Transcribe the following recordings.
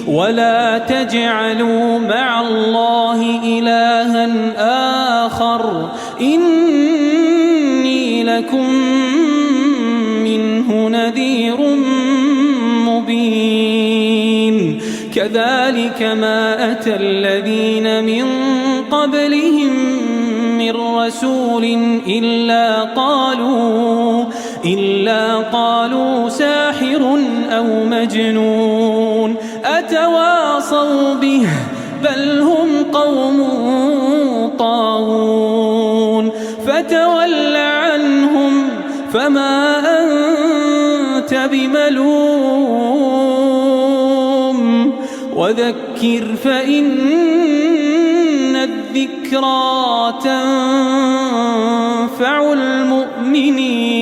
ولا تجعلوا مع الله إلها آخر إني لكم منه نذير مبين كذلك ما أتى الذين من قبلهم من رسول إلا قالوا ساحر أو مجنون أتواصوا به بل هم قوم طاغون فتول عنهم فما أنت بملوم وذكر فإن الذكرى تنفع المؤمنين.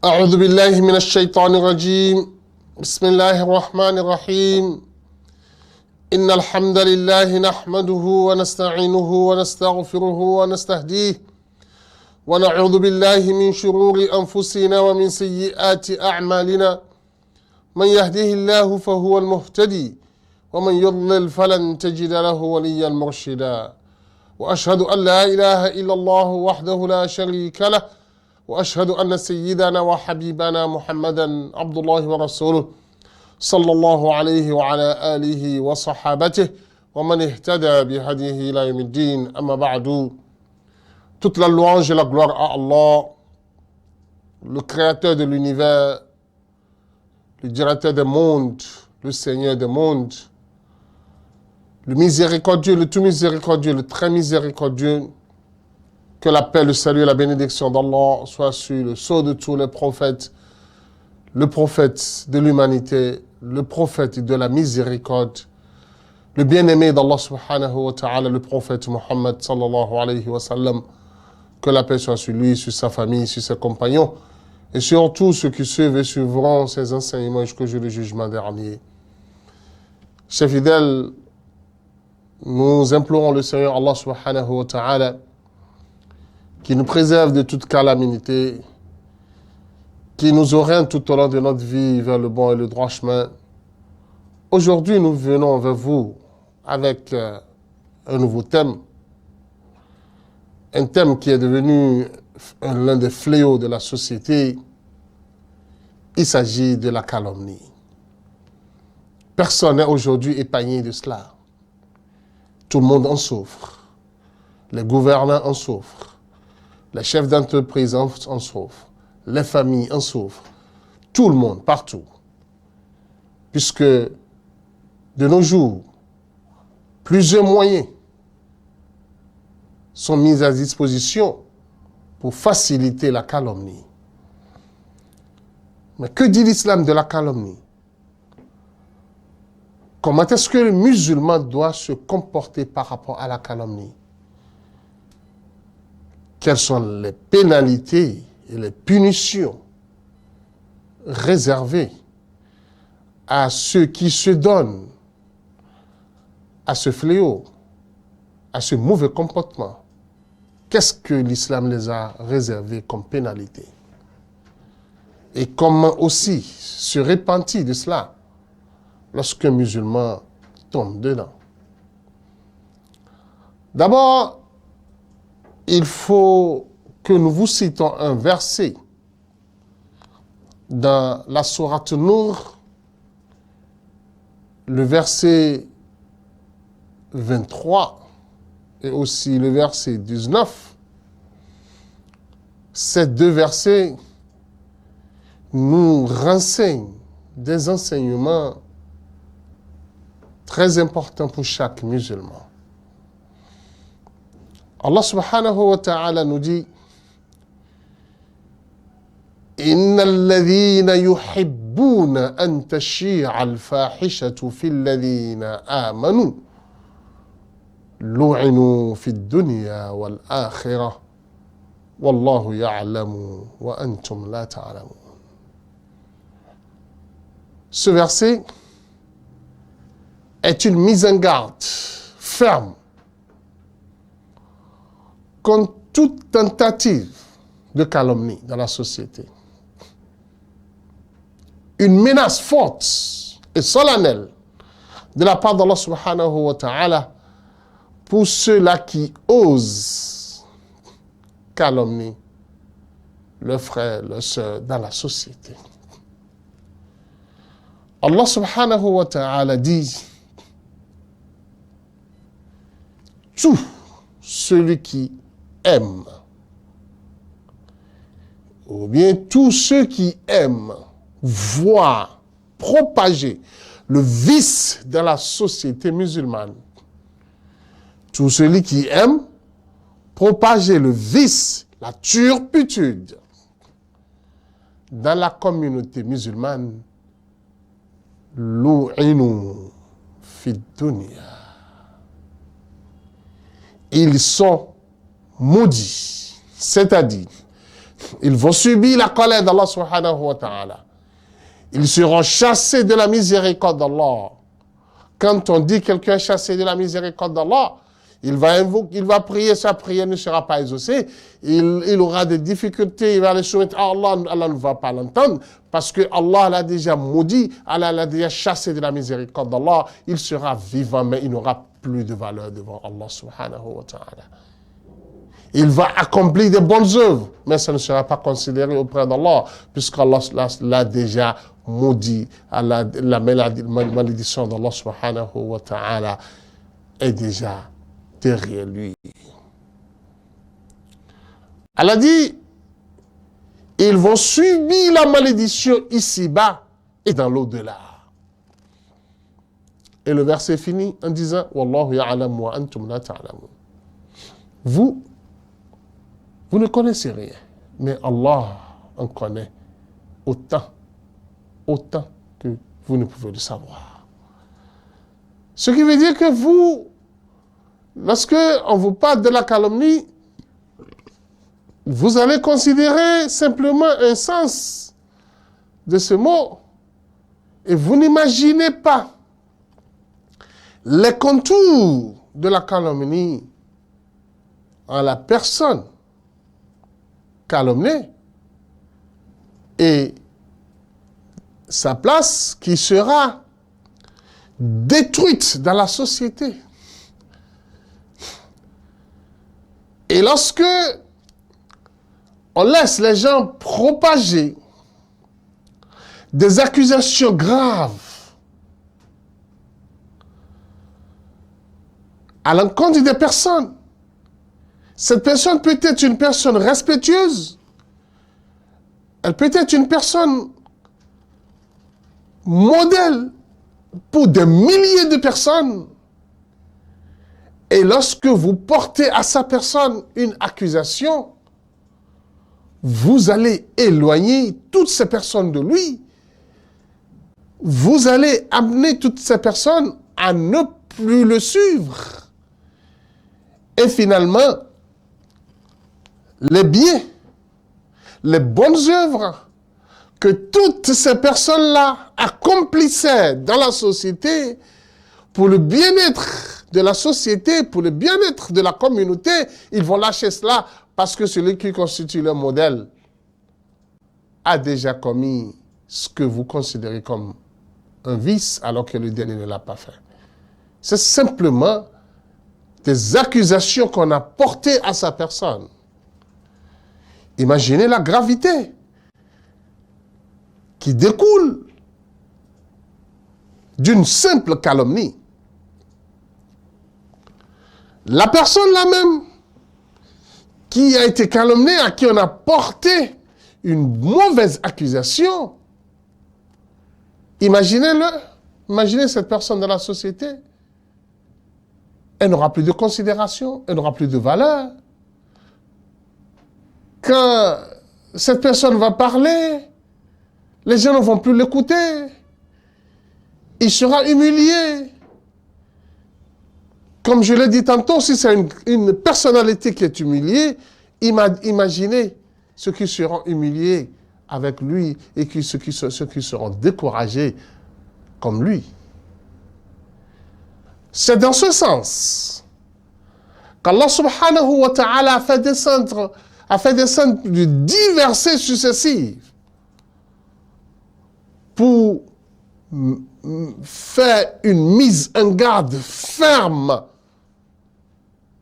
أعوذ بالله من الشيطان الرجيم. بسم الله الرحمن الرحيم. إن الحمد لله نحمده ونستعينه ونستغفره ونستهديه ونعوذ بالله من شرور أنفسنا ومن سيئات أعمالنا من يهده الله فهو المهتدي ومن يضلل فلن تجد له وليا مرشدا وأشهد أن لا إله إلا الله وحده لا شريك له وأشهد أن سيدنا وحبيبنا محمدا عبد الله ورسوله صلى الله عليه وعلى آله وصحابته ومن اهتدى بهديه إلى يوم الدين. أما بعد, toute la louange et la gloire à Allah, le créateur de l'univers, le directeur des mondes, le Seigneur des mondes, le miséricordieux, le tout miséricordieux, le très miséricordieux. Que la paix, le salut et la bénédiction d'Allah soient sur le sceau de tous les prophètes, le prophète de l'humanité, le prophète de la miséricorde, le bien-aimé d'Allah subhanahu wa ta'ala, le prophète Muhammad sallallahu alayhi wa sallam. Que la paix soit sur lui, sur sa famille, sur ses compagnons et sur tous ceux qui suivent et suivront ses enseignements jusqu'au jour du jugement dernier. Chers fidèles, nous implorons le Seigneur Allah subhanahu wa ta'ala qui nous préserve de toute calamité, qui nous oriente tout au long de notre vie vers le bon et le droit chemin. Aujourd'hui, nous venons vers vous avec un nouveau thème, un thème qui est devenu l'un des fléaux de la société. Il s'agit de la calomnie. Personne n'est aujourd'hui épargné de cela. Tout le monde en souffre. Les gouvernants en souffrent. Les chefs d'entreprise en souffrent. Les familles en souffrent. Tout le monde, partout. Puisque de nos jours, plusieurs moyens sont mis à disposition pour faciliter la calomnie. Mais que dit l'islam de la calomnie? Comment est-ce que le musulman doit se comporter par rapport à la calomnie? Quelles sont les pénalités et les punitions réservées à ceux qui se donnent à ce fléau, à ce mauvais comportement? Qu'est-ce que l'islam les a réservés comme pénalité? Et comment aussi se repentir de cela lorsqu'un musulman tombe dedans? D'abord, il faut que nous vous citons un verset dans la sourate Nour, le verset 23 et aussi le verset 19. Ces deux versets nous renseignent des enseignements très importants pour chaque musulman. Allah subhanahu wa ta'ala nous dit إن الذين يحبون أن تشيع الفاحشة في الذين آمنوا لعنوا في الدنيا والآخرة والله يعلم وأنتم لا تعلمون. Ce verset est une mise en garde ferme contre toute tentative de calomnie dans la société. une menace forte et solennelle de la part d'Allah subhanahu wa ta'ala pour ceux-là qui osent calomnier leurs frères, leurs sœurs dans la société. Allah subhanahu wa ta'ala dit: tout celui qui aime, ou bien tous ceux qui aiment voir propager le vice dans la société musulmane, tout celui qui aime propager le vice, la turpitude dans la communauté musulmane, lu'inu fid dunya, ils sont maudits, c'est-à-dire ils vont subir la colère d'Allah subhanahu wa ta'ala. Ils seront chassés de la miséricorde d'Allah. Quand on dit quelqu'un est chassé de la miséricorde d'Allah, il va prier, sa prière ne sera pas exaucée, il aura des difficultés, il va les soumettre à Allah, Allah ne va pas l'entendre, parce que Allah l'a déjà maudit, Allah l'a déjà chassé de la miséricorde d'Allah, il sera vivant, mais il n'aura plus de valeur devant Allah subhanahu wa ta'ala. Il va accomplir de bonnes œuvres, mais ça ne sera pas considéré auprès d'Allah, puisqu'Allah l'a déjà maudit. La malédiction d'Allah subhanahu wa ta'ala est déjà derrière lui. Allah dit, ils vont subir la malédiction ici-bas et dans l'au-delà. Et le verset finit en disant, Wallahu ya'lam wa antum la ta'lamun. Vous ne connaissez rien, mais Allah en connaît autant que vous ne pouvez le savoir. Ce qui veut dire que vous, lorsque on vous parle de la calomnie, vous allez considérer simplement un sens de ce mot et vous n'imaginez pas les contours de la calomnie en la personne calomniée et sa place qui sera détruite dans la société. Et lorsque on laisse les gens propager des accusations graves à l'encontre des personnes, cette personne peut être une personne respectueuse, elle peut être une personne modèle pour des milliers de personnes. Et lorsque vous portez à sa personne une accusation, vous allez éloigner toutes ces personnes de lui. Vous allez amener toutes ces personnes à ne plus le suivre. Et finalement, les biens, les bonnes œuvres que toutes ces personnes-là accomplissaient dans la société pour le bien-être de la société, pour le bien-être de la communauté, ils vont lâcher cela parce que celui qui constitue leur modèle a déjà commis ce que vous considérez comme un vice alors que le dernier ne l'a pas fait. C'est simplement des accusations qu'on a portées à sa personne. Imaginez la gravité qui découle d'une simple calomnie. La personne là-même qui a été calomniée, à qui on a porté une mauvaise accusation, imaginez-le, imaginez cette personne dans la société, elle n'aura plus de considération, elle n'aura plus de valeur. Quand cette personne va parler, les gens ne vont plus l'écouter. Il sera humilié. Comme je l'ai dit tantôt, si c'est une personnalité qui est humiliée, imaginez ceux qui seront humiliés avec lui et ceux qui seront découragés comme lui. C'est dans ce sens qu'Allah subhanahu wa ta'ala a fait descendre de 10 versets successifs pour faire une mise en garde ferme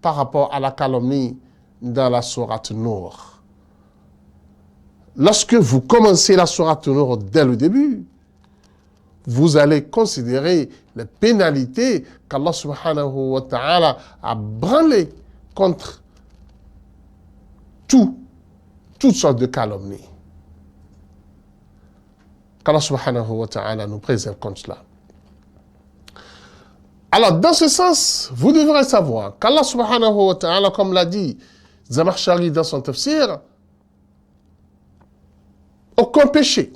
par rapport à la calomnie dans la sourate Nour. Lorsque vous commencez la sourate Nour dès le début, vous allez considérer les pénalités qu'Allah subhanahu wa ta'ala a branlées contre toutes sortes de calomnies. Qu'Allah subhanahu wa ta'ala nous préserve contre cela. Alors, dans ce sens, vous devrez savoir qu'Allah subhanahu wa ta'ala, comme l'a dit Zamakhshari dans son tafsir, aucun péché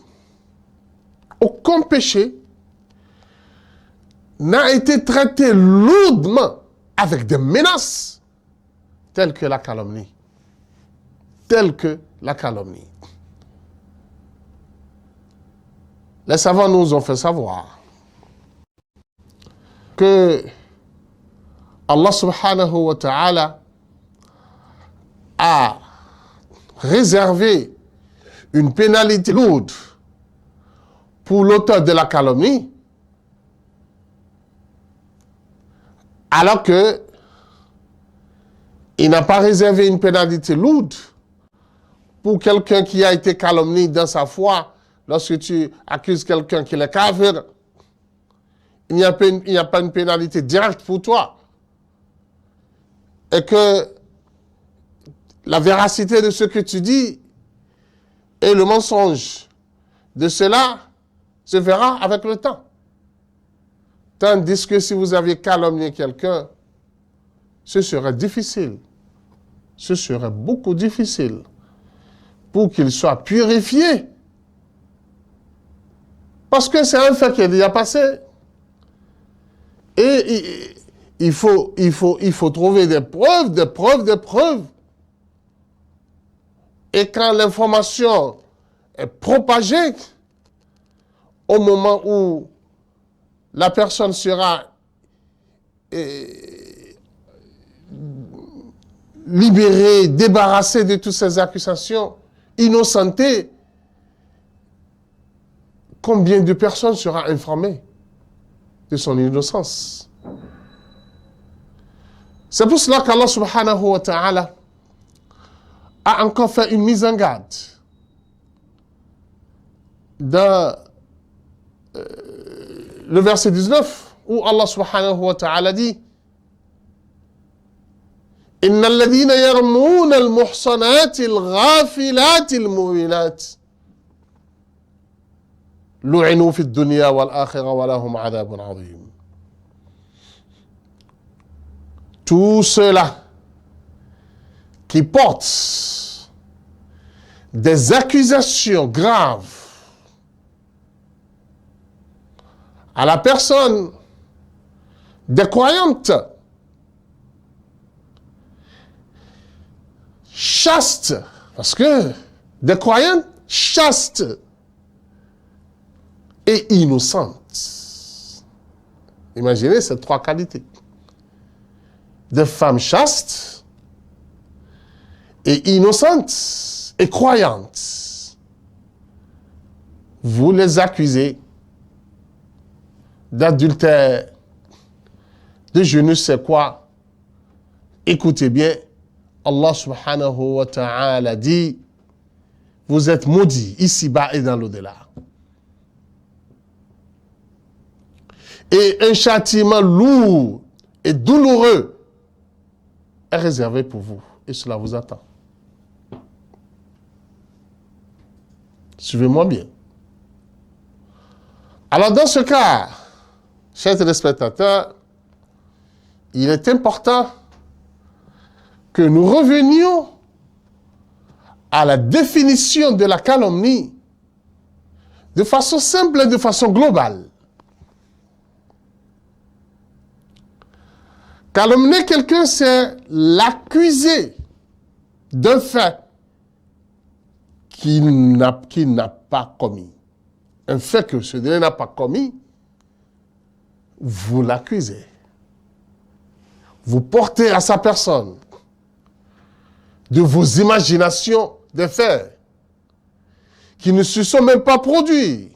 n'a été traité lourdement avec des menaces telles que la calomnie. Les savants nous ont fait savoir que Allah subhanahu wa ta'ala a réservé une pénalité lourde pour l'auteur de la calomnie, alors que il n'a pas réservé une pénalité lourde pour quelqu'un qui a été calomnié dans sa foi. Lorsque tu accuses quelqu'un qui est kafir, il n'y a pas une pénalité directe pour toi. Et que la véracité de ce que tu dis et le mensonge de cela se verra avec le temps. Tandis que si vous aviez calomnié quelqu'un, ce serait difficile. Ce serait beaucoup difficile pour qu'il soit purifié. Parce que c'est un fait qui est déjà passé. Et il faut trouver des preuves. Et quand l'information est propagée, au moment où la personne sera libérée, débarrassée de toutes ces accusations, innocentée, combien de personnes sera informées de son innocence? C'est pour cela qu'Allah subhanahu wa ta'ala a encore fait une mise en garde dans le verset 19 où Allah subhanahu wa ta'ala dit إن الذين يرمون المحصنات الغافلات المؤمنات لعنوا في الدنيا والآخرة ولهم عذاب عظيم. Tous ceux-là qui portent des accusations graves à la personne des croyantes chastes, parce que des croyantes chastes et innocentes. Imaginez ces trois qualités. Des femmes chastes et innocentes et croyantes. Vous les accusez d'adultère, de je ne sais quoi. Écoutez bien, Allah subhanahu wa ta'ala dit, vous êtes maudits ici-bas et dans l'au-delà. Et un châtiment lourd et douloureux est réservé pour vous. Et cela vous attend. Suivez-moi bien. Alors dans ce cas, chers téléspectateurs, il est important que nous revenions à la définition de la calomnie de façon simple et de façon globale. Calomnier quelqu'un, c'est l'accuser d'un fait qu'il n'a pas commis. Un fait que ce dernier n'a pas commis, vous l'accusez. Vous portez à sa personne de vos imaginations des faits qui ne se sont même pas produits.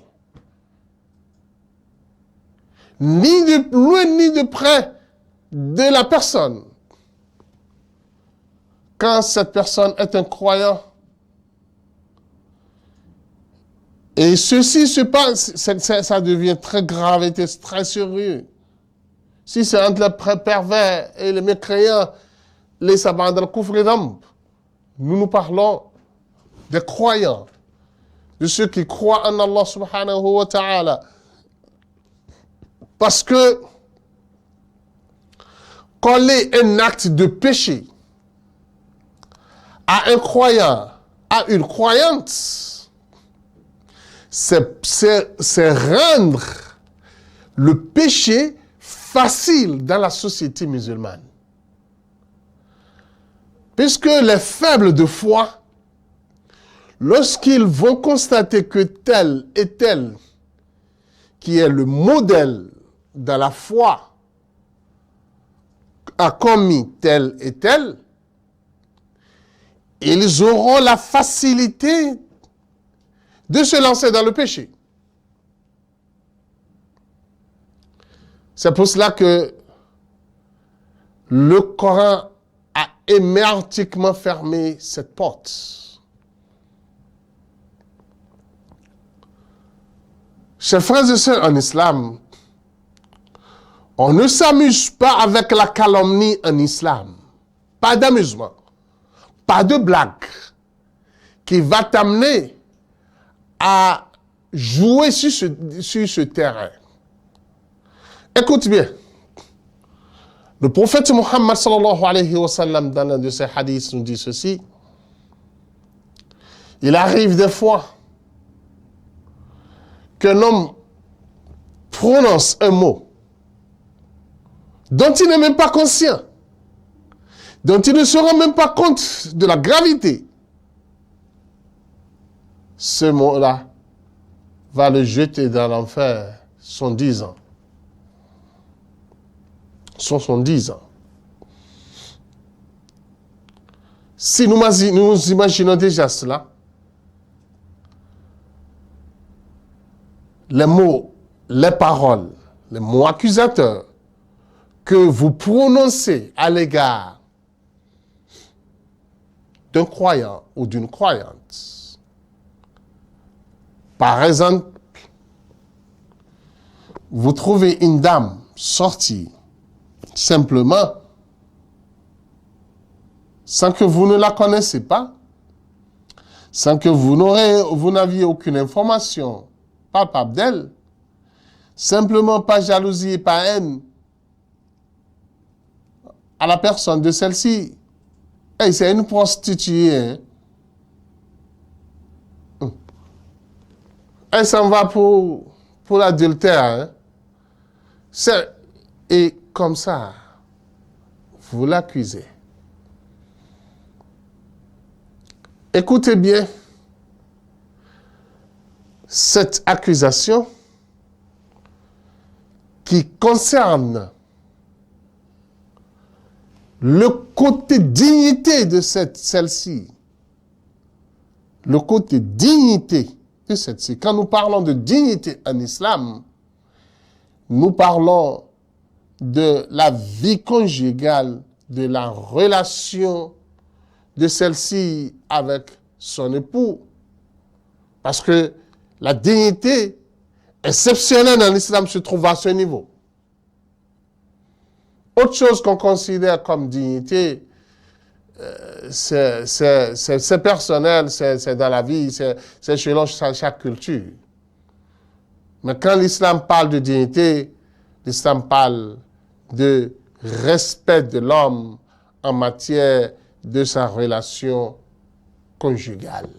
ni de loin ni de près de la personne. Quand cette personne est un croyant, et ceci se passe, ça devient très grave et très sérieux. Si c'est entre les pervers et les mécréants, les sabbats dans le couvre d'âme, nous parlons des croyants, de ceux qui croient en Allah subhanahu wa ta'ala. Parce que coller un acte de péché à un croyant, à une croyante, c'est rendre le péché facile dans la société musulmane. Puisque les faibles de foi, lorsqu'ils vont constater que tel et tel, qui est le modèle de la foi, a commis tel et tel, ils auront la facilité de se lancer dans le péché. C'est pour cela que le Coran a hermétiquement fermé cette porte. Chers frères et sœurs en islam, on ne s'amuse pas avec la calomnie en islam. Pas d'amusement, pas de blague qui va t'amener à jouer sur ce terrain. Écoute bien. Le prophète Muhammad sallallahu alayhi wa sallam, dans l'un de ses hadiths, nous dit ceci. Il arrive des fois qu'un homme prononce un mot dont il n'est même pas conscient, dont il ne se rend même pas compte de la gravité. Ce mot-là va le jeter dans l'enfer 110 ans. 70 ans. Si nous imaginons déjà cela, les mots, les paroles, les mots accusateurs que vous prononcez à l'égard d'un croyant ou d'une croyante. Par exemple, vous trouvez une dame sortie simplement, sans que vous ne la connaissez pas, sans que vous n'aviez aucune information palpable d'elle, simplement par jalousie et par haine à la personne de celle-ci. Hey, c'est une prostituée. Hein? Elle s'en va pour l'adultère. Hein? Et comme ça, vous l'accusez. Écoutez bien cette accusation qui concerne le côté dignité de celle-ci. Le côté dignité de celle-ci. Quand nous parlons de dignité en islam, nous parlons de la vie conjugale, de la relation de celle-ci avec son époux. Parce que la dignité exceptionnelle en islam se trouve à ce niveau. Autre chose qu'on considère comme dignité, c'est personnel, c'est dans la vie, c'est selon chaque culture. Mais quand l'islam parle de dignité, l'islam parle de respect de l'homme en matière de sa relation conjugale.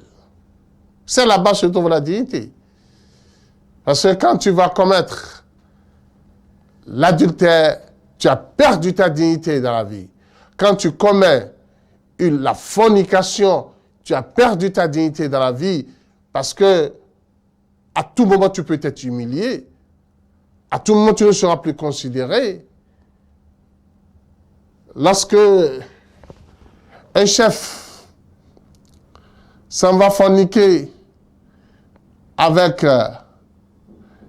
C'est là-bas que se trouve la dignité. Parce que quand tu vas commettre l'adultère, tu as perdu ta dignité dans la vie. Quand tu commets la fornication, tu as perdu ta dignité dans la vie parce que à tout moment tu peux être humilié. À tout moment tu ne seras plus considéré. Lorsque un chef s'en va forniquer avec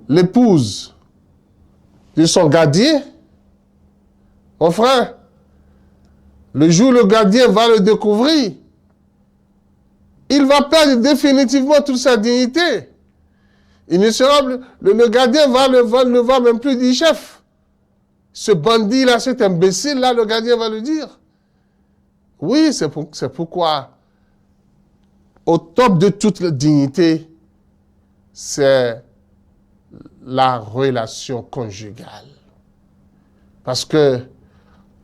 l'épouse de son gardien, mon frère, le jour où le gardien va le découvrir, il va perdre définitivement toute sa dignité. Il ne sera, le gardien ne va même plus dire chef. Ce bandit-là, cet imbécile-là, le gardien va le dire. Oui, c'est pourquoi, au top de toute la dignité, c'est la relation conjugale. Parce que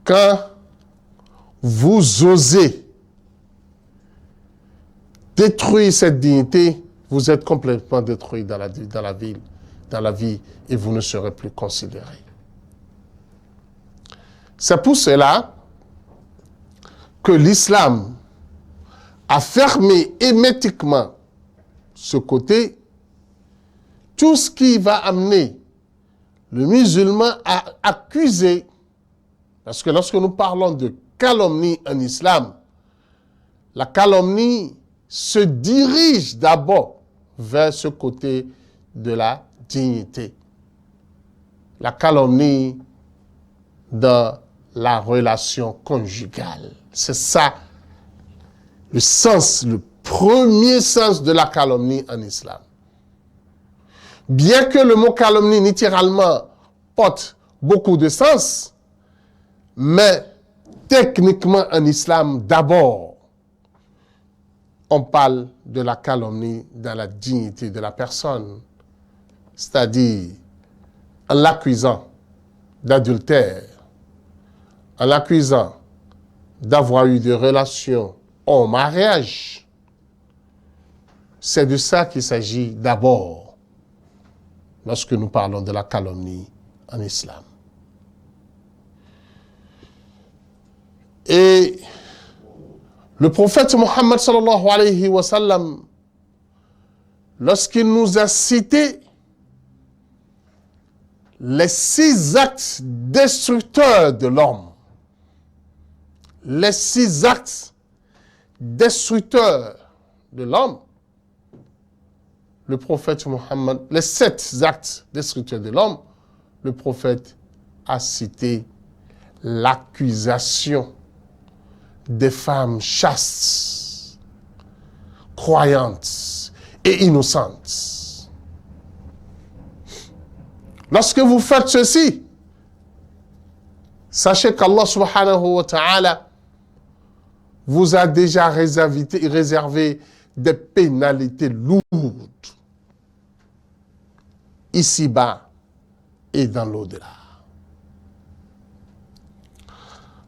quand vous osez détruire cette dignité, vous êtes complètement détruit dans la vie et vous ne serez plus considéré. C'est pour cela que l'islam a fermé hermétiquement ce côté. Tout ce qui va amener le musulman à accuser, parce que lorsque nous parlons de calomnie en islam, la calomnie se dirige d'abord vers ce côté de la dignité. La calomnie dans la relation conjugale. C'est ça le sens, le premier sens de la calomnie en islam. Bien que le mot calomnie, littéralement, porte beaucoup de sens, mais techniquement en islam, d'abord, on parle de la calomnie dans la dignité de la personne, c'est-à-dire en l'accusant d'adultère, en l'accusant d'avoir eu des relations en mariage. C'est de ça qu'il s'agit d'abord lorsque nous parlons de la calomnie en islam. Et le prophète Mohammed sallallahu alayhi wa sallam, lorsqu'il nous a cité les 6 actes destructeurs de l'homme, les 6 actes destructeurs de l'homme, le prophète Mohammed, les 7 actes destructeurs de l'homme, le prophète a cité l'accusation des femmes chastes, croyantes et innocentes. Lorsque vous faites ceci, sachez qu'Allah subhanahu wa ta'ala vous a déjà réservé des pénalités lourdes, ici-bas et dans l'au-delà.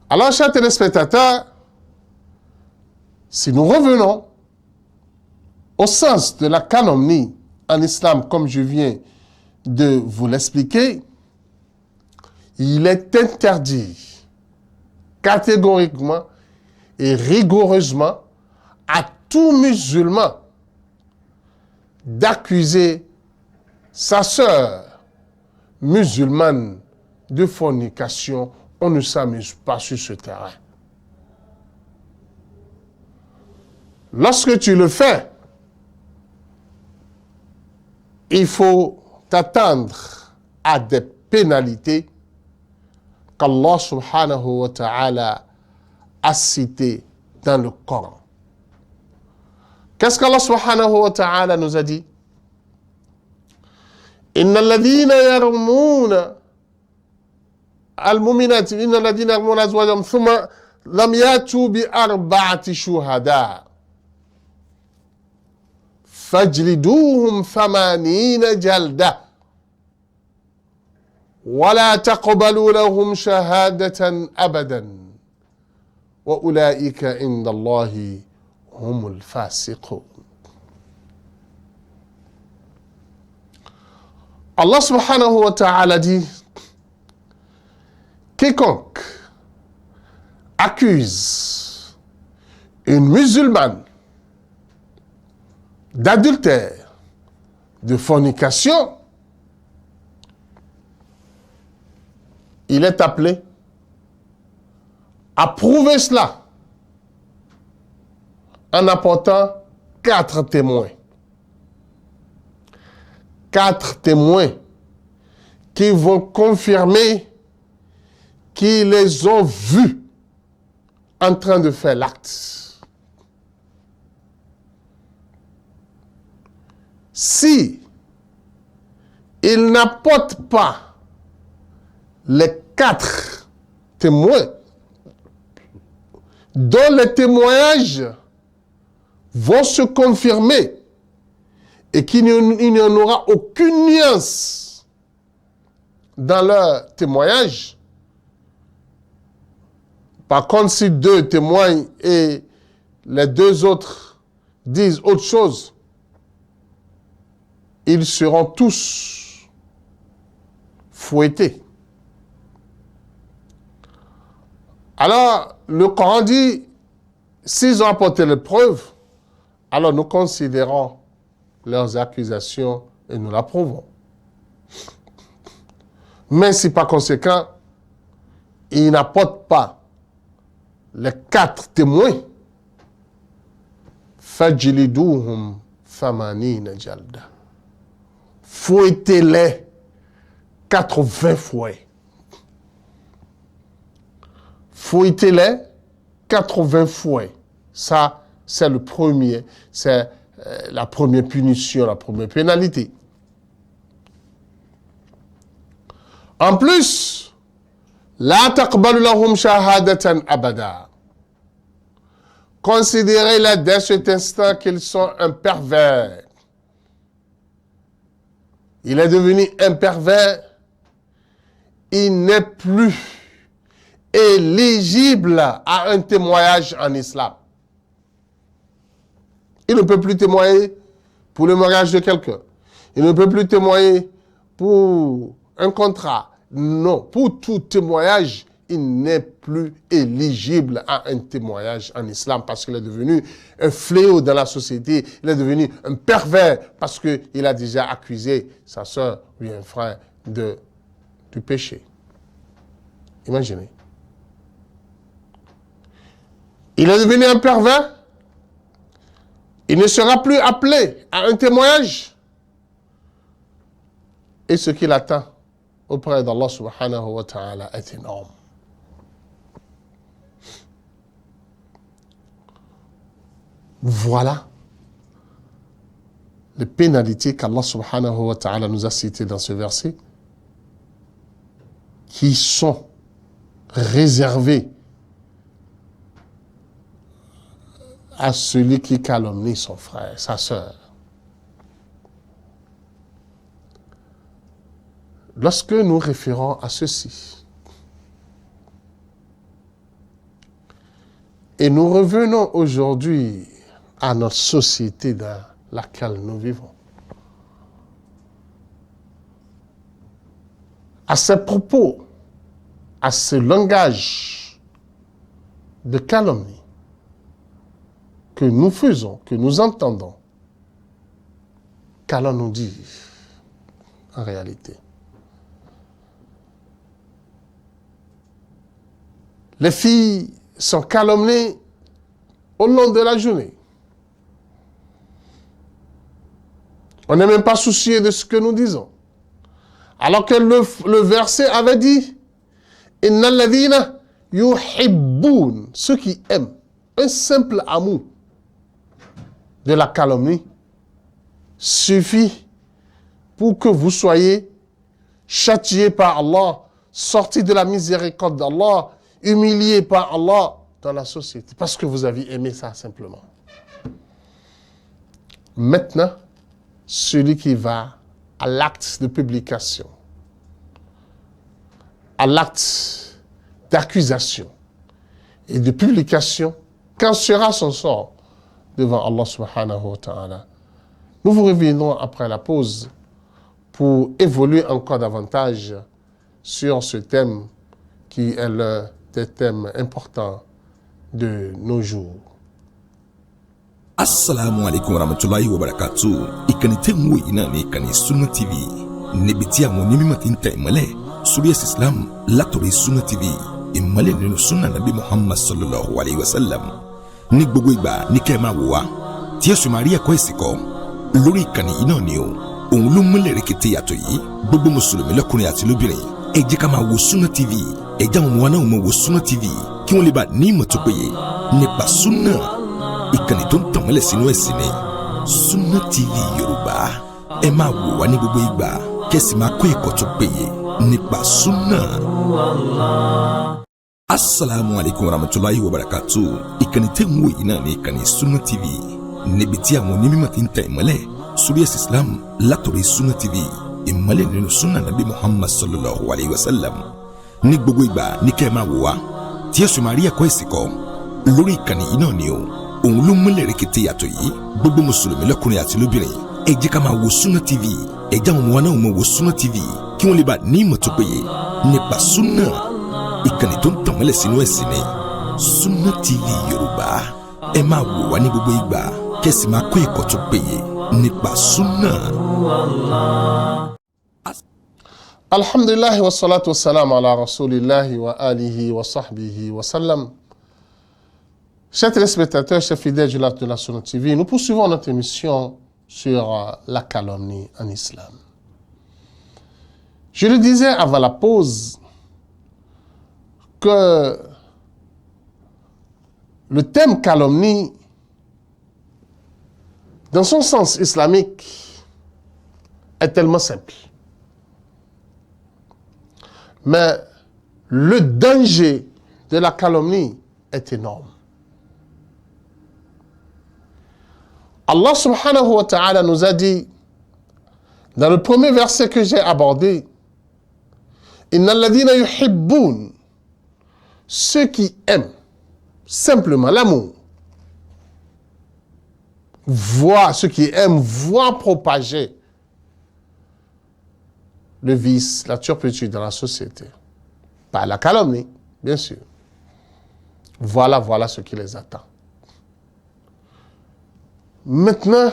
Alors, chers téléspectateurs, si nous revenons au sens de la calomnie en islam, comme je viens de vous l'expliquer, il est interdit catégoriquement et rigoureusement à tout musulman d'accuser sa sœur musulmane de fornication. On ne s'amuse pas sur ce terrain. Lorsque tu le fais, il faut t'attendre à des pénalités qu'Allah subhanahu wa ta'ala a citées dans le Coran. Qu'est-ce qu'Allah subhanahu wa ta'ala nous a dit? Inna alladhina yarmuna al-mu'minat, inna alladhina yarmuna azwajahum thumma lam yatu bi arba'ati shuhada فاجلدوهم 80 جلدة ولا تقبلوا لهم شهادة أبدا وأولئك عند الله هم الفاسقون. Allah subhanahu wa ta'ala dit: quiconque accuse une musulmane d'adultère, de fornication, il est appelé à prouver cela en apportant 4 témoins. 4 témoins qui vont confirmer qu'ils les ont vus en train de faire l'acte. Si ils n'apportent pas les 4 témoins dont les témoignages vont se confirmer et qu'il n'y en aura aucune nuance dans leur témoignage. Par contre, si 2 témoignent et les 2 autres disent autre chose, ils seront tous fouettés. Alors, le Coran dit, s'ils ont apporté les preuves, alors nous considérons leurs accusations et nous l'approuvons. Mais si par conséquent, ils n'apportent pas les 4 témoins, fajliduhum thamanina jalda. Fouettez-les 80 fouets. Fouettez-les 80 fouets. Ça, c'est le premier, c'est la première punition, la première pénalité. En plus, la taqbalu lahum shahadatan abada. Considérez-les dès cet instant qu'ils sont un pervers. Il est devenu un pervers. Il n'est plus éligible à un témoignage en islam. Il ne peut plus témoigner pour le mariage de quelqu'un. Il ne peut plus témoigner pour un contrat. Non, pour tout témoignage, il n'est plus éligible à un témoignage en islam parce qu'il est devenu un fléau dans la société. Il est devenu un pervers parce qu'il a déjà accusé sa soeur ou un frère du péché. Imaginez. Il est devenu un pervers. Il ne sera plus appelé à un témoignage. Et ce qu'il attend auprès d'Allah subhanahu wa ta'ala est énorme. Voilà les pénalités qu'Allah subhanahu wa ta'ala nous a citées dans ce verset, qui sont réservées à celui qui calomnie son frère, sa sœur. Lorsque nous référons à ceci, et nous revenons aujourd'hui à notre société dans laquelle nous vivons, à ces propos, à ce langage de calomnie que nous faisons, que nous entendons, qu'allons-nous dire en réalité? Les filles sont calomniées au long de la journée. On n'est même pas soucié de ce que nous disons. Alors que le verset avait dit « Inna alladhina yuhibbun » ceux qui aiment un simple amour de la calomnie suffit pour que vous soyez châtiés par Allah, sortis de la miséricorde d'Allah, humiliés par Allah dans la société, parce que vous avez aimé ça simplement. Maintenant, celui qui va à l'acte de publication, à l'acte d'accusation et de publication, quand sera son sort devant Allah subhanahu wa ta'ala? Nous vous reviendrons après la pause pour évoluer encore davantage sur ce thème qui est l'un des thèmes importants de nos jours. Assalamu alaikum warahmatullahi wabarakatuh. Ìkànnì tẹ́ ń wò yìí náà ní ìkànnì Sunna TV. Níbi tí àwọn onímọ̀ ti ń tẹ ìmọ́lẹ̀ sórí ẹ̀sìn Islam látọ̀rọ̀ Sunna TV. Ìmọ́lẹ̀ nínú Sunna Nabi Muhammad sallallahu alayhi wa sallam. Ní gbogbo ìgbà ní kẹ́ ẹ máa wò wá tí ẹ sì máa rí ẹ̀kọ́ ìsìn kọ́ lórí ìkànnì yìí náà ni o. òun ló múlẹ̀ rẹ̀kẹ̀tẹ̀ yàtọ̀ yìí gbogbo mùsùlùmí lọ́kùnrin àti lóbìnrin ẹ jẹ́ ká máa wo Sunna TV ẹ jẹ́ àwọn ọmọ wa náà máa wo Sunna TV kí wọ́n lè bá ní ìmọ̀ tó péye nípa Sunna ìkànnì tó ń tàn mọ́lẹ̀ sínú ẹ̀sìn ni Sunna TV Yorùbá ẹ máa wò wá ní gbogbo ìgbà kẹ́sì máa kó ẹ̀kọ́ tó péye nípa Sunna. Assalamu alaikum warahmatullahi wabarakatuh. Ìkànnì tẹ́ ń wò yìí náà ní ìkànnì Sunna TV níbi tí àwọn onímọ̀ ti ń tẹ̀ ìmọ́lẹ̀ sórí ẹ̀sìn Islam látọ̀rọ̀ Sunna TV ìmọ́lẹ̀ nínú Sunna Nabi Muhammad sallallahu alayhi wa sallam. Ní gbogbo ìgbà ní kẹ́ ẹ máa wò wá tí ẹ sì máa rí ẹ̀kọ́ ẹ̀sìn kọ́ lórí ìkànnì yìí náà ni o. Òun ló múlẹ̀ rẹ̀kẹ̀tẹ̀ yàtọ̀ yìí gbogbo mùsùlùmí lọ́kùnrin àti lóbìnrin ẹ jẹ́ ká máa wo Sunna TV ẹ jẹ́ àwọn ọmọ wa náà máa wo Sunna TV kí wọ́n lè bá ní ìmọ̀ tó péye nípa Sunna ìkànnì tó ń tàn mọ́lẹ̀ sínú ẹ̀sìn ni Sunna TV Yorùbá ẹ máa wò wá ní gbogbo ìgbà kẹ́sì máa kó ẹ̀kọ́ tó péye nípa Sunna. Alhamdulillah wa salatu wa salam ala rasulillahi wa alihi wa sahbihi wa sallam. Chers téléspectateurs, chers fidèles de la Sunna TV, nous poursuivons notre émission sur la calomnie en islam. Je le disais avant la pause que le thème calomnie, dans son sens islamique, est tellement simple. Mais le danger de la calomnie est énorme. Allah subhanahu wa ta'ala nous a dit, dans le premier verset que j'ai abordé, « Inna alladhina yuhibbun » ceux qui aiment simplement l'amour, ceux qui aiment voient propager le vice, la turpitude dans la société. Pas la calomnie, bien sûr. Voilà ce qui les attend. Maintenant,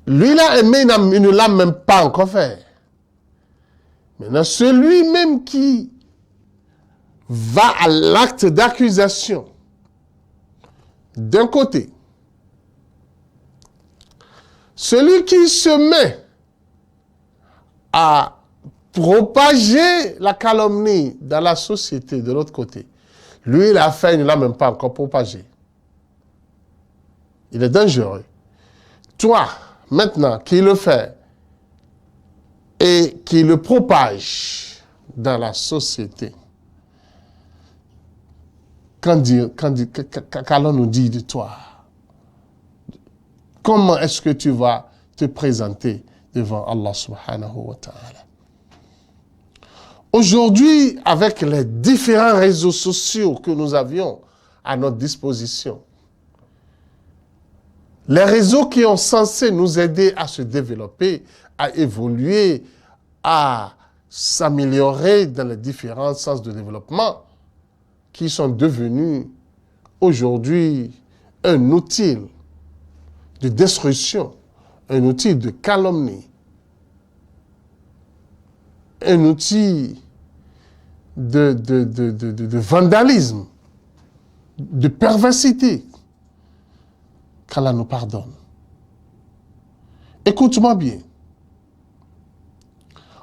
lui, il a aimé, il ne l'a même pas encore fait. Maintenant, celui-même qui va à l'acte d'accusation, d'un côté, celui qui se met à propager la calomnie dans la société de l'autre côté, lui, il a fait, il ne l'a même pas encore propagé. Il est dangereux. Toi, maintenant, qui le fait et qui le propage dans la société, qu'Allah nous dit de toi, comment est-ce que tu vas te présenter devant Allah subhanahu wa ta'ala? Aujourd'hui, avec les différents réseaux sociaux que nous avions à notre disposition, les réseaux qui sont censés nous aider à se développer, à évoluer, à s'améliorer dans les différents sens de développement, qui sont devenus aujourd'hui un outil de destruction, un outil de calomnie, un outil de vandalisme, de perversité. Qu'Allah nous pardonne. Écoute-moi bien.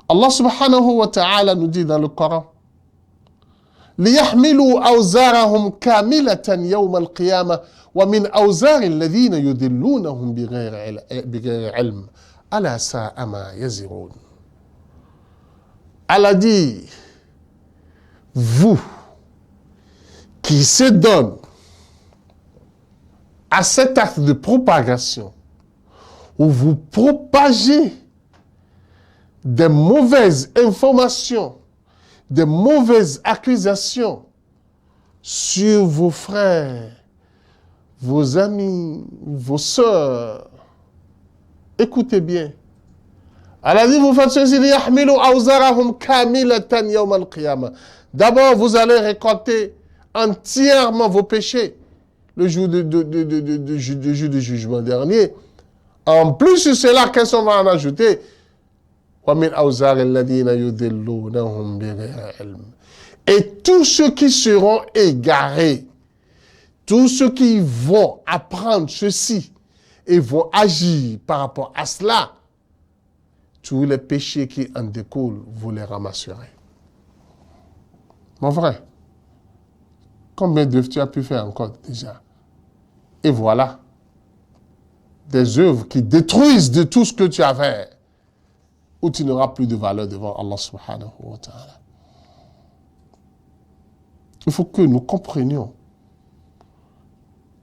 Allah subhanahu wa ta'ala nous dit dans le Coran, ليحملوا أوزارهم كاملة يوم القيامة ومن أوزار الذين يضلونهم بغير علم ألا ساء ما يزرون. Allah dit, vous qui se donnez à cet acte de propagation où vous propagez des mauvaises informations, des mauvaises accusations sur vos frères, vos amis, vos sœurs. Écoutez bien. Allah dit, vous faites ceci, d'abord, vous allez récolter entièrement vos péchés le jour du jugement dernier. En plus de cela, qu'est-ce qu'on va en ajouter? Et tous ceux qui seront égarés, tous ceux qui vont apprendre ceci et vont agir par rapport à cela, tous les péchés qui en découlent, vous les ramasserez. Mon frère, combien d'œuvres tu as pu faire encore déjà? Et voilà, des œuvres qui détruisent de tout ce que tu as fait, où tu n'auras plus de valeur devant Allah subhanahu wa ta'ala. Il faut que nous comprenions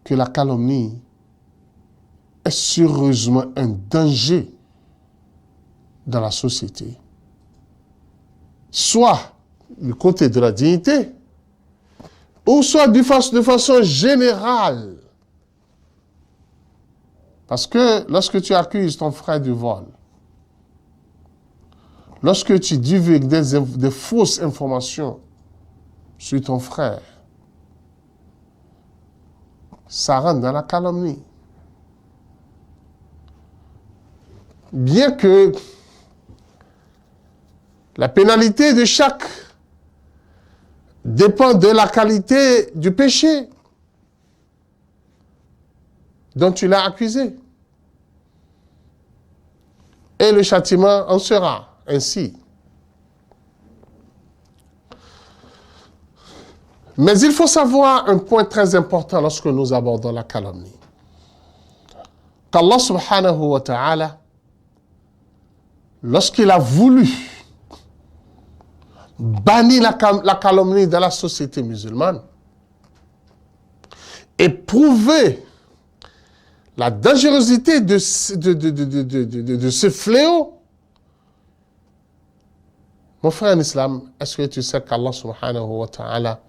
que la calomnie est sérieusement un danger dans la société. Soit du côté de la dignité, ou soit de façon générale. Parce que lorsque tu accuses ton frère du vol, lorsque tu divulgues des fausses informations sur ton frère, ça rentre dans la calomnie. Bien que la pénalité de chaque dépend de la qualité du péché dont tu l'as accusé. Et le châtiment en sera ainsi. Mais il faut savoir un point très important lorsque nous abordons la calomnie. Qu'Allah subhanahu wa ta'ala, lorsqu'il a voulu bannir la calomnie dans la société musulmane et prouver la dangerosité de ce fléau, mon frère en islam, est-ce que tu sais qu'Allah subhanahu wa ta'ala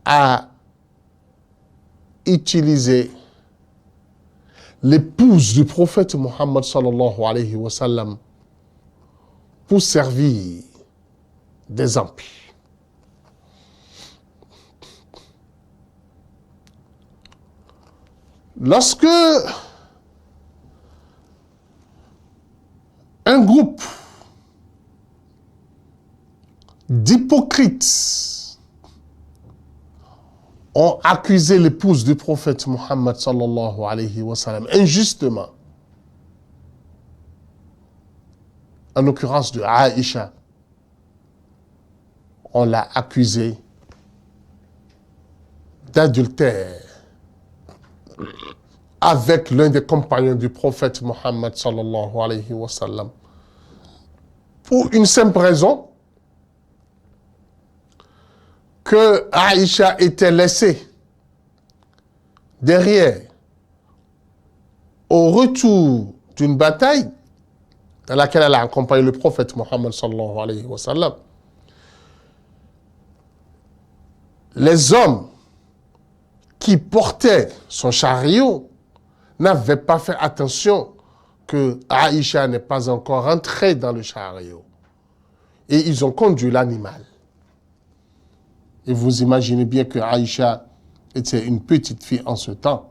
a utilisé l'épouse du prophète Muhammad sallallahu alayhi wa sallam pour servir d'exemple. Lorsque un groupe d'hypocrites ont accusé l'épouse du prophète Muhammad sallallahu alayhi wa sallam injustement, en l'occurrence de Aïcha, on l'a accusée d'adultère avec l'un des compagnons du prophète Muhammad sallallahu alayhi wa sallam, pour une simple raison, que Aïcha était laissée derrière au retour d'une bataille dans laquelle elle a accompagné le prophète Muhammad sallallahu alayhi wa sallam. Les hommes qui portaient son chariot n'avaient pas fait attention que Aïcha n'est pas encore rentrée dans le chariot. Et ils ont conduit l'animal. Et vous imaginez bien que Aïcha était une petite fille en ce temps.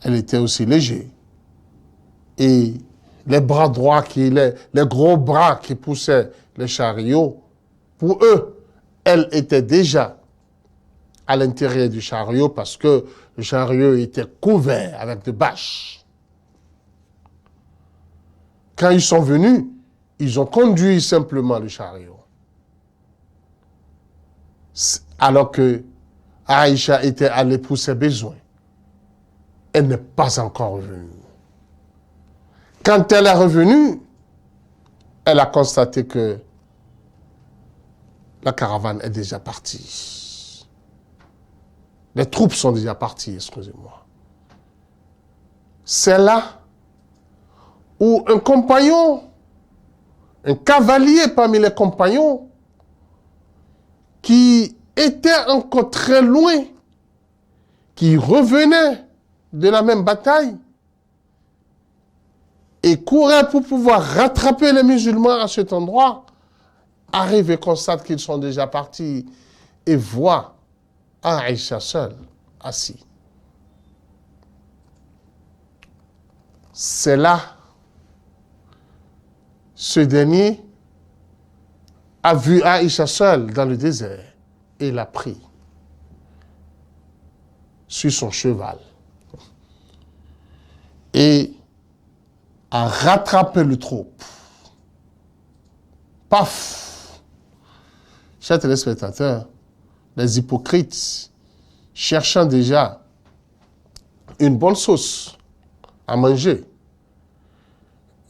Elle était aussi légère. Et les bras droits, les gros bras qui poussaient les chariots, pour eux, elle était déjà à l'intérieur du chariot parce que le chariot était couvert avec de bâches. Quand ils sont venus, ils ont conduit simplement le chariot. Alors que Aïcha était allée pour ses besoins. Elle n'est pas encore revenue. Quand elle est revenue, elle a constaté que la caravane est déjà partie. Les troupes sont déjà parties, excusez-moi. C'est là où un compagnon, un cavalier parmi les compagnons, qui était encore très loin, qui revenait de la même bataille et courait pour pouvoir rattraper les musulmans à cet endroit, arrive et constate qu'ils sont déjà partis et voit Aïcha seule, assis. C'est là, ce dernier a vu Aïcha seule dans le désert et l'a pris. sur son cheval et a rattrapé le troupe. Paf! Chers téléspectateurs, les hypocrites, cherchant déjà une bonne sauce à manger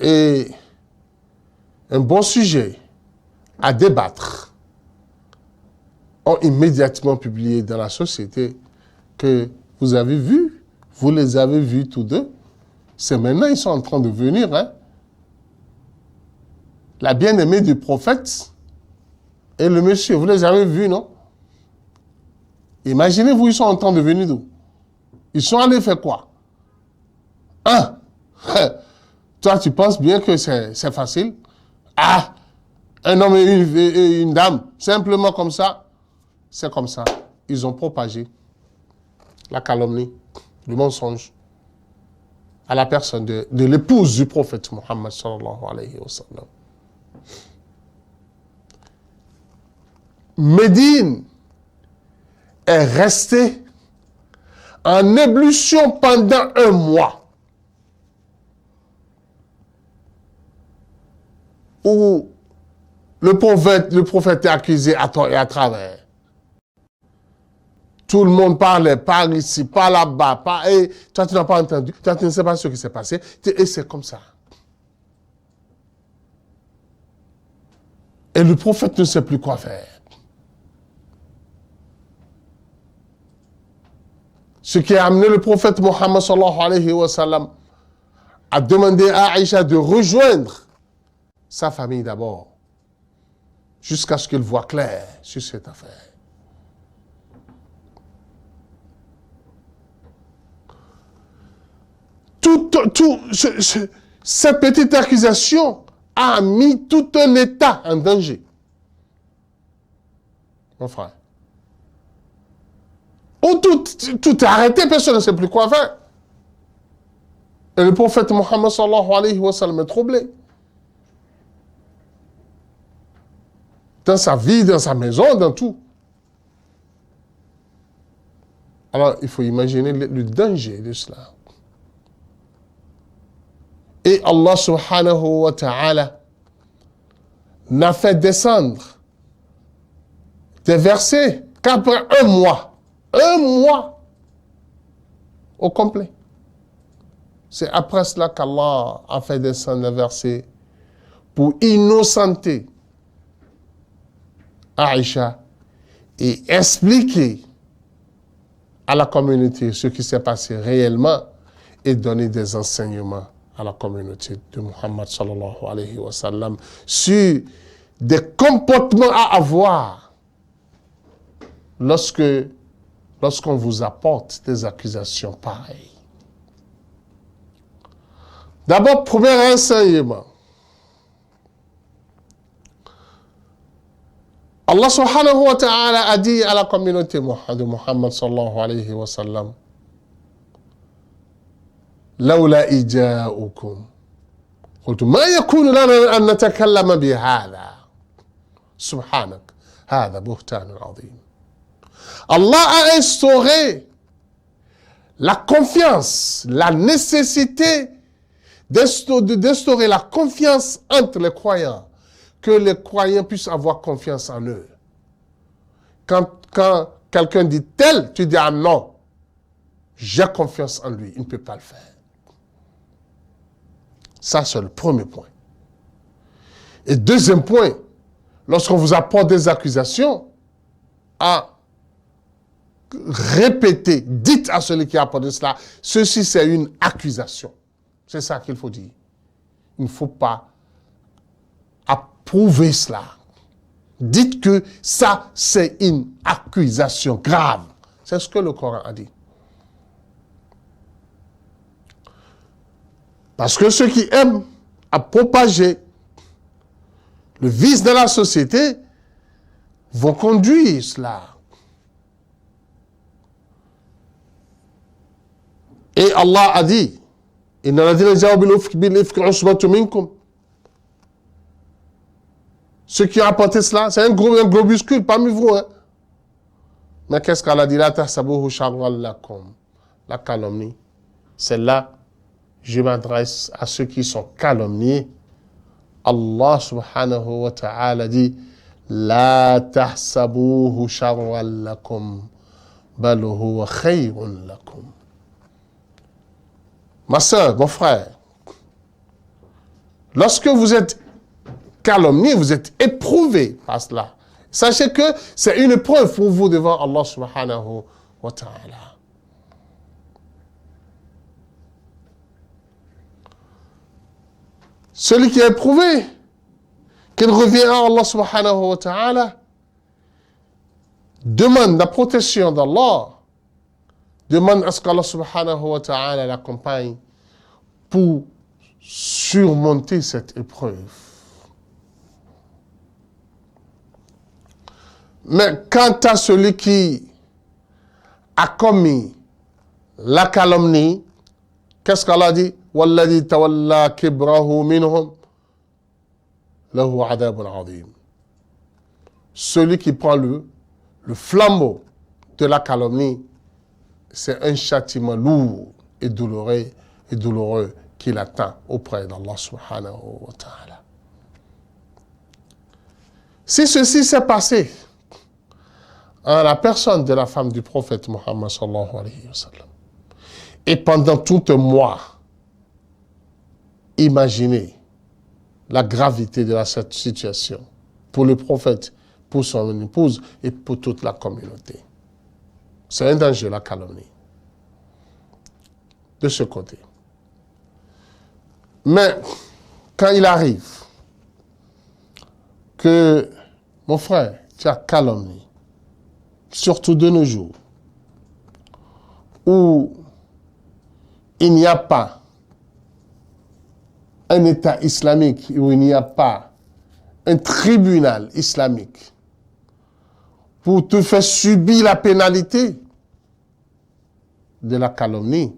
et un bon sujet à débattre, ont immédiatement publié dans la société que vous avez vu, vous les avez vus tous deux. C'est maintenant ils sont en train de venir. Hein? La bien-aimée du prophète et le monsieur, vous les avez vus, non? Imaginez-vous, ils sont en train de venir d'où? Ils sont allés faire quoi? Hein? Toi, tu penses bien que c'est facile? Ah! Un homme et une dame, simplement comme ça. C'est comme ça. Ils ont propagé la calomnie, le mensonge à la personne de l'épouse du prophète Mohammed sallallahu alayhi wa sallam. Médine est restée en ébullition pendant un mois, où le prophète est accusé à tort et à travers. Tout le monde parlait, par ici, par là-bas, et toi tu n'as pas entendu, toi tu ne sais pas ce qui s'est passé, et c'est comme ça. Et le prophète ne sait plus quoi faire. Ce qui a amené le prophète Mohammed sallallahu alayhi wa sallam à demander à Aïcha de rejoindre sa famille d'abord, jusqu'à ce qu'il voie clair sur cette affaire. Cette petite accusation a mis tout un État en danger. Mon frère. Où tout est arrêté, personne ne sait plus quoi faire. Et le prophète Mohammed sallallahu alayhi wa sallam est troublé. Dans sa vie, dans sa maison, dans tout. Alors, il faut imaginer le danger de cela. Et Allah subhanahu wa ta'ala n'a fait descendre des versets qu'après un mois au complet. C'est après cela qu'Allah a fait descendre des versets pour innocenter Aïcha et expliquer à la communauté ce qui s'est passé réellement et donner des enseignements à la communauté de Muhammad sallallahu alayhi wa sallam sur des comportements à avoir lorsqu'on vous apporte des accusations pareilles. D'abord, premier enseignement. Allah subhanahu wa ta'ala a dit à la communauté de Muhammad sallallahu alayhi wa sallam: لولا إجاؤكم قلت ما يكون لنا أن نتكلم بهذا سبحانك هذا بهتان عظيم. Allah a instauré la confiance, la nécessité d'instaurer la confiance entre les croyants, que les croyants puissent avoir confiance en eux. Quand quelqu'un dit tel, tu dis ah non, j'ai confiance en lui, il ne peut pas le faire. Ça, c'est le premier point. Et deuxième point, lorsqu'on vous apporte des accusations, à répéter, dites à celui qui a apporté cela, ceci c'est une accusation. C'est ça qu'il faut dire. Il ne faut pas approuver cela. Dites que ça c'est une accusation grave. C'est ce que le Coran a dit. Parce que ceux qui aiment à propager le vice de la société vont conduire cela. Et Allah a dit, ceux qui ont apporté cela, c'est un globuscule parmi vous. Hein. Mais qu'est-ce qu'Allah dit? La tahsabuhu sharran lakum. La calomnie. C'est là, je m'adresse à ceux qui sont calomniés. Allah subhanahu wa ta'ala dit La tahsabuhu sharran lakum. Bal huwa khayrun lakum. Ma soeur, mon frère, lorsque vous êtes calomnié, vous êtes éprouvé par cela. Sachez que c'est une preuve pour vous devant Allah subhanahu wa ta'ala. Celui qui est éprouvé, qu'il revient à Allah subhanahu wa ta'ala, demande la protection d'Allah, demande à ce qu'Allah subhanahu wa ta'ala l'accompagne pour surmonter cette épreuve. Mais quant à celui qui a commis la calomnie, qu'est-ce qu'Allah dit? وَالَّذِي تَوَلَّى كِبْرَهُ مِنْهُمْ لَهُ عَذَابٌ عَظِيمٌ. Celui qui prend le flambeau de la calomnie, c'est un châtiment lourd et douloureux qui l'attend auprès d'Allah subhanahu wa ta'ala. Si ceci s'est passé en la personne de la femme du prophète Muhammad sallallahu alayhi wa sallam, et pendant tout un mois, imaginez la gravité de cette situation pour le prophète, pour son épouse et pour toute la communauté. C'est un danger, la calomnie. De ce côté. Mais quand il arrive que, mon frère, tu as calomnie, surtout de nos jours, où il n'y a pas un État islamique, où il n'y a pas un tribunal islamique pour te faire subir la pénalité de la calomnie,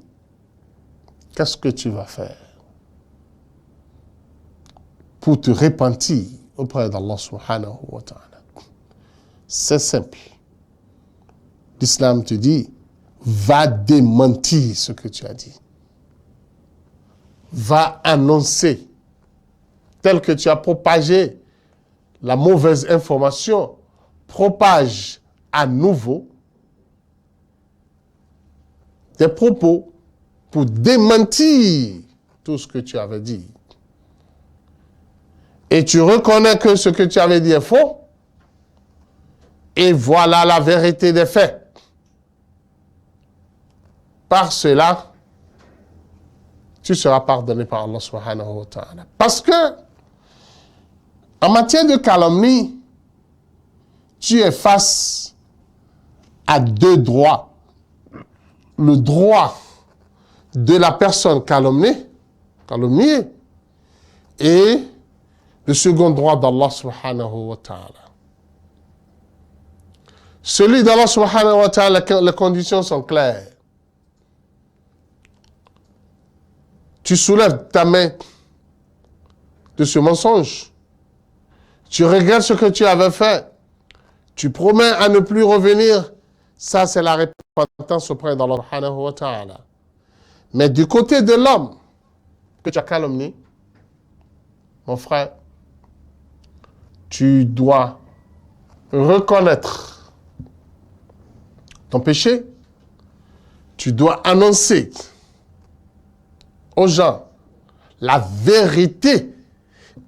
qu'est-ce que tu vas faire pour te repentir auprès d'Allah subhanahu wa ta'ala? C'est simple. L'islam te dit, va démentir ce que tu as dit. Va annoncer, tel que tu as propagé la mauvaise information, propage à nouveau des propos pour démentir tout ce que tu avais dit. Et tu reconnais que ce que tu avais dit est faux, et voilà la vérité des faits. Par cela, tu seras pardonné par Allah subhanahu wa ta'ala. Parce que, en matière de calomnie, tu es face à deux droits. Le droit de la personne calomniée, et le second droit d'Allah subhanahu wa ta'ala. Celui d'Allah subhanahu wa ta'ala, les conditions sont claires. Tu soulèves ta main de ce mensonge. Tu regrettes ce que tu avais fait. Tu promets à ne plus revenir. Ça, c'est la repentance auprès d'Allah subhanahu wa ta'ala. Mais du côté de l'homme que tu as calomnié, mon frère, tu dois reconnaître ton péché. Tu dois annoncer aux gens la vérité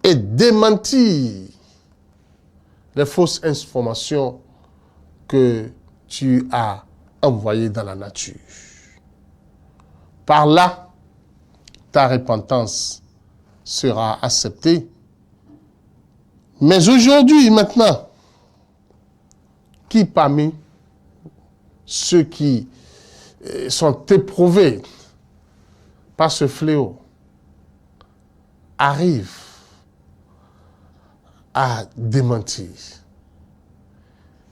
et démentir les fausses informations que tu as envoyées dans la nature. Par là, ta repentance sera acceptée. Mais aujourd'hui, maintenant, qui parmi ceux qui sont éprouvés par ce fléau arrive à démentir?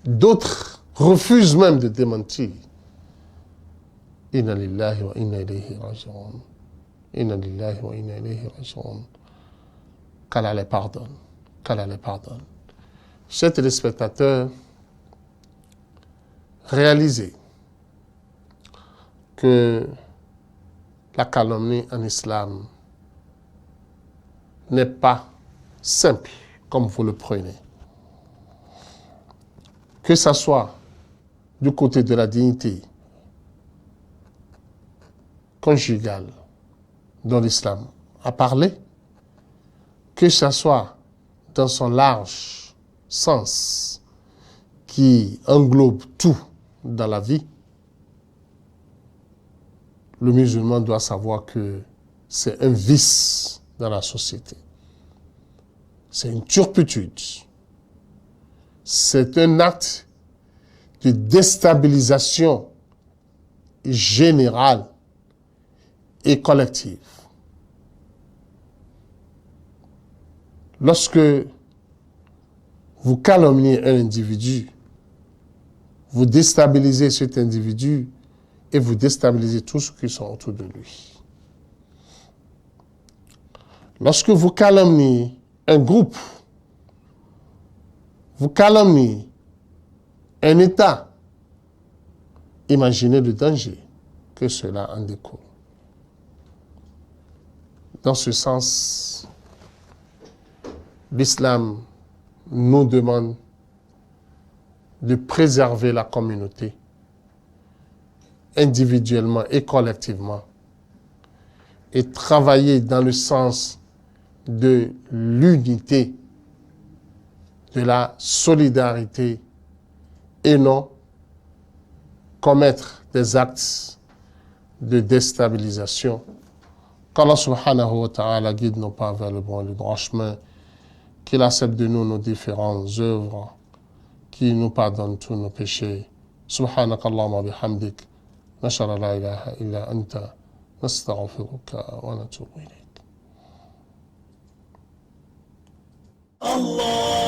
D'autres refusent même de démentir. Inna lillahi wa inna ilayhi raji'un. Inna lillahi wa inna ilayhi raji'un. Qu'Allah les pardonne. Qu'Allah les pardonne. Chers téléspectateurs, réaliser que la calomnie en islam n'est pas simple comme vous le prenez. Que ce soit du côté de la dignité conjugale dont l'islam a parlé, que ce soit dans son large sens qui englobe tout dans la vie, le musulman doit savoir que c'est un vice dans la société. C'est une turpitude. C'est un acte de déstabilisation générale et collective. Lorsque vous calomniez un individu, vous déstabilisez cet individu et vous déstabilisez tous ceux qui sont autour de lui. Lorsque vous calomniez un groupe, vous calomniez un État, imaginez le danger que cela en découle. Dans ce sens, l'islam nous demande de préserver la communauté, individuellement et collectivement, et travailler dans le sens de l'unité, de la solidarité, et non commettre des actes de déstabilisation. Qu'Allah subhanahu wa ta'ala guide nos pas vers le bon et le droit chemin, qu'il accepte de nous nos différentes œuvres, qu'il nous pardonne tous nos péchés. Subhanakallahumma bihamdik, nashara la ilaha illa anta, nastaghfiruka wa natubu ilayk. Allah